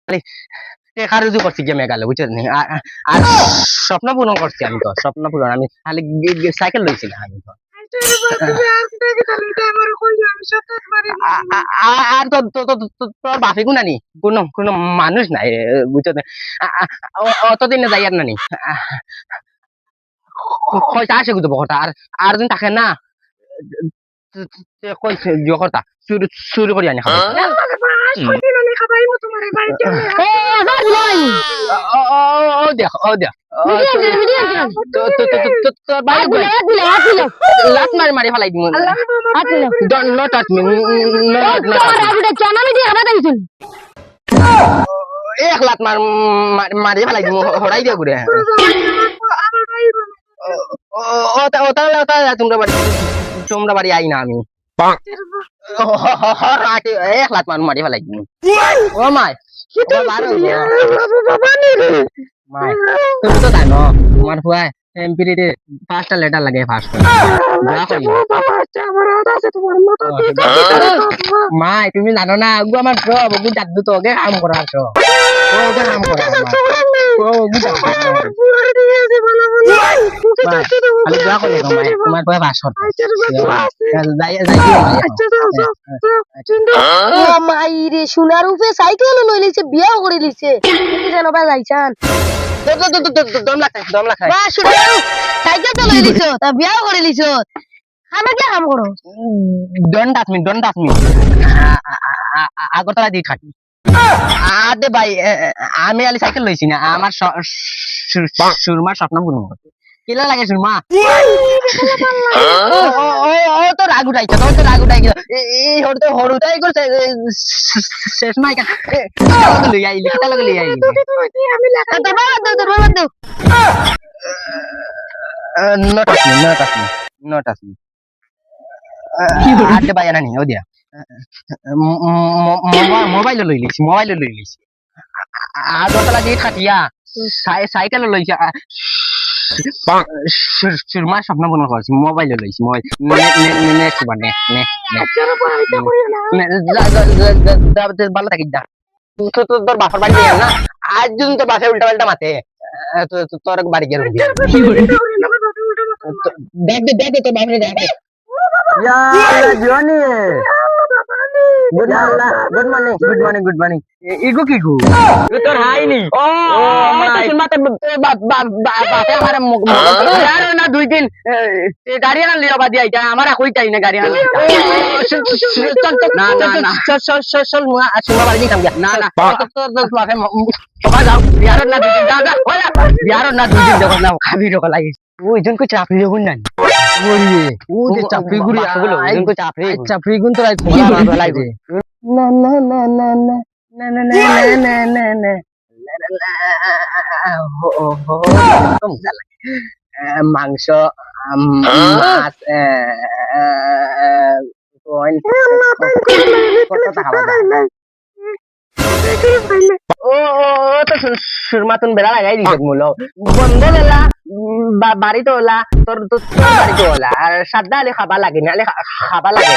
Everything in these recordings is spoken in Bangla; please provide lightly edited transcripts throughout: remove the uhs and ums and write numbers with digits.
টেকা রুজু করছি গিয়ে মেঘালয় বুঝছেন আর স্বপ্ন পূরণ করছি আমি তো স্বপ্ন পূরণ আমি খালি সাইকেল লইছি না আমি তো আর তোর বাপে গুনা নি কোনো কোনো মানুষ নাই বুঝছেন অতদিনে যাই আর নানি কয়টা আসে গুজব কথা আর দিন থাকে না কইছে জিও কথা চুরি চুরি করি আনি খাবে ও দেখ তোর বাইরে লাত মারি মারি ফেলাই দিম নট টাচ মি এক লাত মারি ফেলাই দিম হরাই দিয়া ঘুরে তোমরা বাড়ি আই না আমি এক লাত মারি ফেলাই দিম ও মাই মাই তুমি তো জানো তোমার ফুয়ায় এমপিরিতে 5টা লেটার লাগে ফার্স্ট মাই তুমি জানো না গো আমার সব গু জাদু তো ওকে কাম করার তো ওকে কাম করা ও গু জাদু আমি দোয়া করি মাই তোমার পায়ে পাস করতে যাই মাই রে সোনার উপরে সাইকেল লই লিছে বিয়া করে লিছে কি জানো ভাই যাইছান দম লাগাই বা সোনার সাইকেল তো লই লিছো তা বিয়া করে লিছো আমাকে কাম করো ডন টাচ মি আগরতলা দিয়ে থাকি আদে ভাই আমি আলি সাইকেল লইছি না আমার সুরমার স্বপ্ন পূরণ করতে কেলা লাগে সুরমা ও তো রাগ উঠাইছে এই হরুটাই করছে শেষ মাই কিতা লগে লই আইলি আমি লেখা তোর বাবা দাও not as me আদে ভাই আনানি ও দিয়া মোবাইল লই লিছি আগরতলা দিয়ে খাটিয়া সাইকেল লইছে সুরমার স্বপ্ন পূরণ করছি মোবাইল লইছি নেক্সট বার ভালো থাকিস যা তোর বাসার বাড়ি যাই না আজ যদি তোর বাসায় উল্টা পাল্টা মাতে তোর বাড়ি গিয়ে দেখ তোর বাপরে দেখ জনি গুড মর্নিং ইগো কি গো তোর হাই নি ও মাতে বাপে আমার यार না 2 দিন গাড়ি আনা লিও বাদি আইতা আমার কই তাই না গাড়ি আনা না চল আসুনা বাড়ি কাম না তোর বাপে বাবা যাও यार না 2 দিন যা यार না 2 দিন দেখো না খাবি রকম লাগে ওই জন কো চাকরি যখন না ওরে ও যে চাকরি গুলি আসলে ওই জন কো চাকরি গুন তো আই খোলা লাগে না মাংস মাছ তো সুরমাতুন বেলা লাগাই দিছে মূল বন্ধ বেলা বাড়িতে ওলা তোর বাড়িতে ওলা আর সাদা আলে খাবা লাগে না আলে খাবা লাগে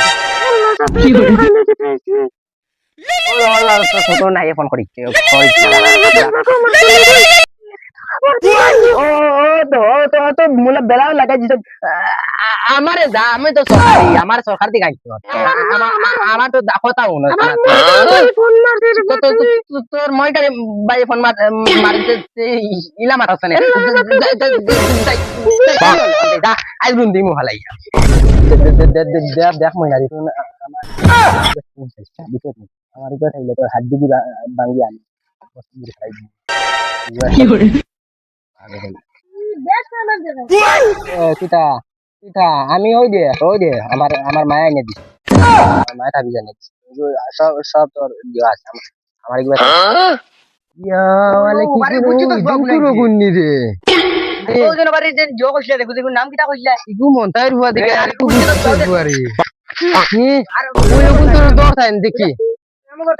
নাই ফোন করিছে তো মূল বেলা লাগাই দিছ আমারে যা আমি তো সরকারি আমার সরকার থেকে আইছো আমার তো কথাও না তোর মইটারে বাই ফোন মারতে ইলা মারছ না আই রুন দিমু হালাই দেখ মই নারি আমার ইগো থাইলে তো হাত দিবি ভাঙ্গি আনি খাই কি করে কিটা আমি ওই দে আমার মায়া এনে দিছে মায়া থাকি জানি সব তোর দেওয়া আছে আমার এগুলো গুন্নি রে নাম কিটা কইলা ইগু মন্তাই রুয়া দেখে আর খুব বুঝারি দর থাইন দেখি আমার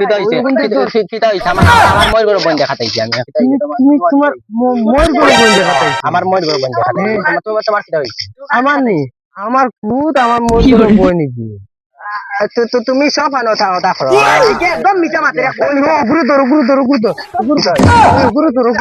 ময়ূর গরু বন্ধ দেখাইছি আমি তোমার ময়ূর গরু বন্ধ দেখাইছি আমার ময়ূর গরু বন্ধ দেখাইছি তোমার কিটা হইছে আমার নি আমার খুদ আমার ময়ূর গরু বই নাকি তুমি সব আনো থা ওটা করো একদম মিছা মাতে গুরু ধরো